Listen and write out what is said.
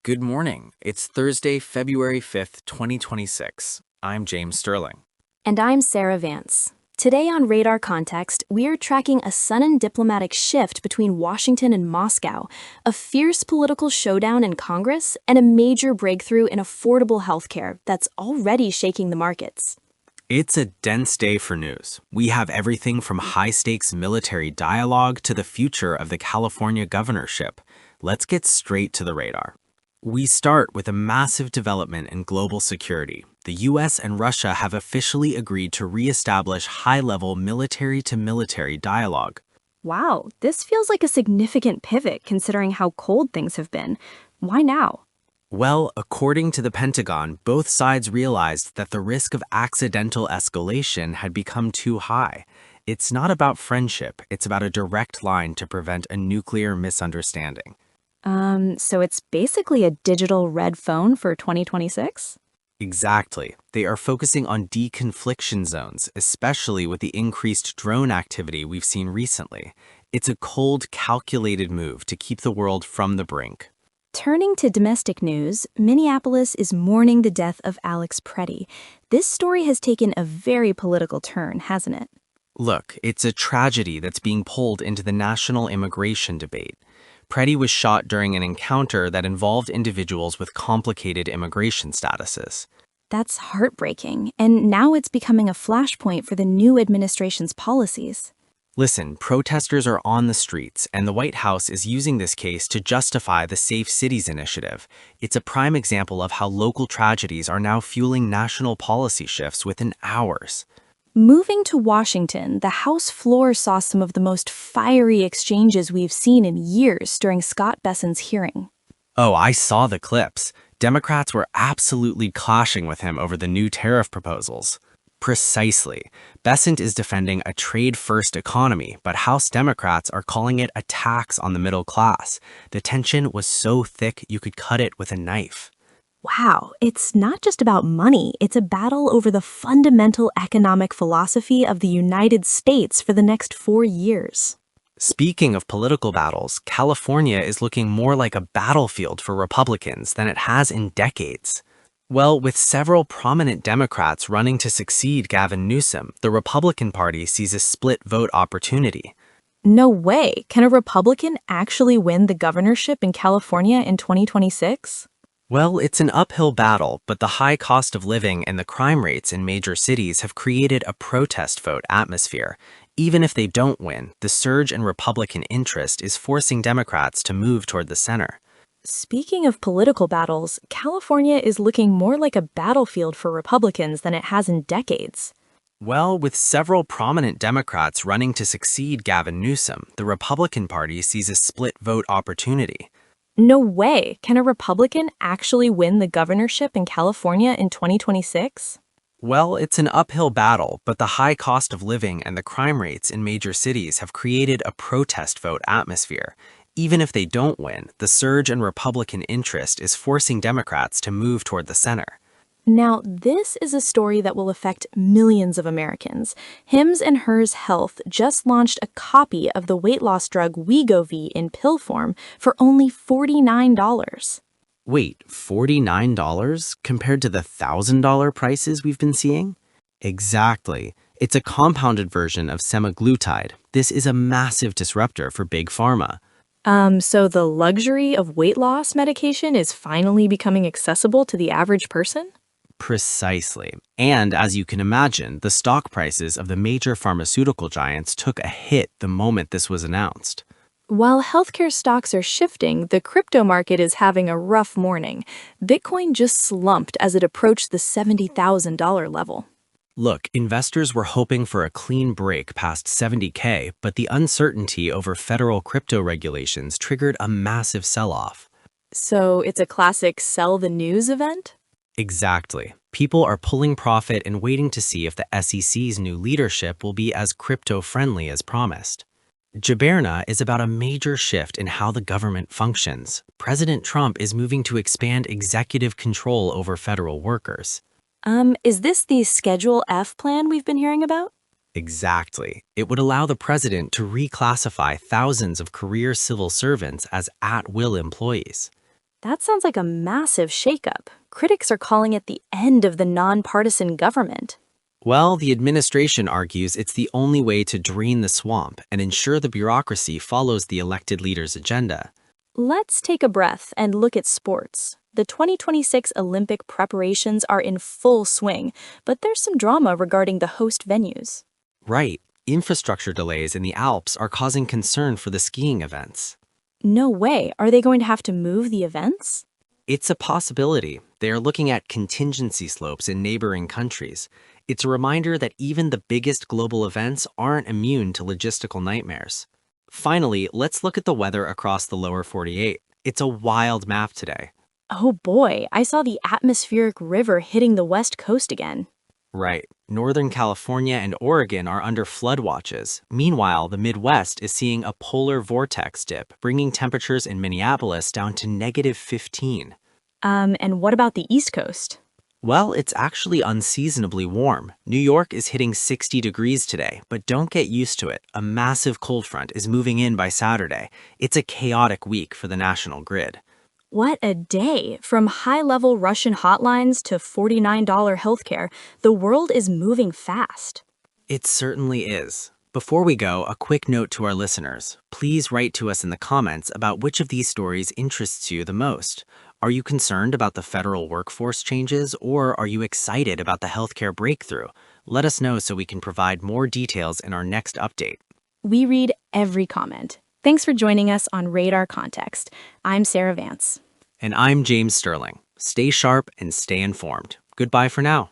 Good morning. It's Thursday, February 5th, 2026. I'm James Sterling. And I'm Sarah Vance. Today on Radar Context, we're tracking a sudden diplomatic shift between Washington and Moscow, a fierce political showdown in Congress, and a major breakthrough in affordable healthcare that's already shaking the markets. It's a dense day for news. We have everything from high-stakes military dialogue to the future of the California governorship. Let's get straight to the radar. We start with a massive development in global security. The US and Russia have officially agreed to re-establish high-level military-to-military dialogue. Wow, this feels like a significant pivot considering how cold things have been. Why now? Well, according to the Pentagon, both sides realized that the risk of accidental escalation had become too high. It's not about friendship, it's about a direct line to prevent a nuclear misunderstanding. So it's basically a digital red phone for 2026? Exactly. They are focusing on deconfliction zones, especially with the increased drone activity we've seen recently. It's a cold, calculated move to keep the world from the brink. Turning to domestic news, Minneapolis is mourning the death of Alex Preddy. This story has taken a very political turn, hasn't it? Look, it's a tragedy that's being pulled into the national immigration debate. Preddy was shot during an encounter that involved individuals with complicated immigration statuses. That's heartbreaking, and now it's becoming a flashpoint for the new administration's policies. Listen, protesters are on the streets, and the White House is using this case to justify the Safe Cities initiative. It's a prime example of how local tragedies are now fueling national policy shifts within hours. Moving to Washington, the House floor saw some of the most fiery exchanges we've seen in years during Scott Bessent's hearing. Oh, I saw the clips. Democrats were absolutely clashing with him over the new tariff proposals. Precisely. Bessent is defending a trade-first economy, but House Democrats are calling it a tax on the middle class. The tension was so thick you could cut it with a knife. Wow, it's not just about money, it's a battle over the fundamental economic philosophy of the United States for the next 4 years. Speaking of political battles, California is looking more like a battlefield for Republicans than it has in decades. Well, with several prominent Democrats running to succeed Gavin Newsom, the Republican Party sees a split vote opportunity. No way! Can a Republican actually win the governorship in California in 2026? Well, it's an uphill battle, but the high cost of living and the crime rates in major cities have created a protest vote atmosphere. Even if they don't win, the surge in Republican interest is forcing Democrats to move toward the center. Speaking of political battles, California is looking more like a battlefield for Republicans than it has in decades. Well, with several prominent Democrats running to succeed Gavin Newsom, the Republican Party sees a split vote opportunity. No way! Can a Republican actually win the governorship in California in 2026? Well, it's an uphill battle, but the high cost of living and the crime rates in major cities have created a protest vote atmosphere. Even if they don't win, the surge in Republican interest is forcing Democrats to move toward the center. Now, this is a story that will affect millions of Americans. Hims and Hers Health just launched a copy of the weight loss drug Wegovy in pill form for only $49. Wait, $49 compared to the $1,000 prices we've been seeing? Exactly. It's a compounded version of semaglutide. This is a massive disruptor for Big Pharma. So the luxury of weight loss medication is finally becoming accessible to the average person? Precisely. And as you can imagine, the stock prices of the major pharmaceutical giants took a hit the moment this was announced. While healthcare stocks are shifting, the crypto market is having a rough morning. Bitcoin just slumped as it approached the $70,000 level. Look, investors were hoping for a clean break past 70K, but the uncertainty over federal crypto regulations triggered a massive sell-off. So it's a classic sell the news event? Exactly. People are pulling profit and waiting to see if the SEC's new leadership will be as crypto-friendly as promised. Jaberna is about a major shift in how the government functions. President Trump is moving to expand executive control over federal workers. Is this the Schedule F plan we've been hearing about? Exactly. It would allow the president to reclassify thousands of career civil servants as at-will employees. That sounds like a massive shakeup. Critics are calling it the end of the nonpartisan government. Well, the administration argues it's the only way to drain the swamp and ensure the bureaucracy follows the elected leader's agenda. Let's take a breath and look at sports. The 2026 Olympic preparations are in full swing, but there's some drama regarding the host venues. Right, infrastructure delays in the Alps are causing concern for the skiing events. No way. Are they going to have to move the events? It's a possibility. They are looking at contingency slopes in neighboring countries. It's a reminder that even the biggest global events aren't immune to logistical nightmares. Finally, let's look at the weather across the lower 48. It's a wild map today. Oh boy, I saw the atmospheric river hitting the west coast again. Right. Northern California and Oregon are under flood watches. Meanwhile, the Midwest is seeing a polar vortex dip, bringing temperatures in Minneapolis down to -15. And what about the East Coast? Well, it's actually unseasonably warm. New York is hitting 60 degrees today, but don't get used to it. A massive cold front is moving in by Saturday. It's a chaotic week for the national grid. What a day! From high-level Russian hotlines to $49 healthcare, the world is moving fast. It certainly is. Before we go, a quick note to our listeners. Please write to us in the comments about which of these stories interests you the most. Are you concerned about the federal workforce changes, or are you excited about the healthcare breakthrough? Let us know so we can provide more details in our next update. We read every comment. Thanks for joining us on Radar Context. I'm Sarah Vance. And I'm James Sterling. Stay sharp and stay informed. Goodbye for now.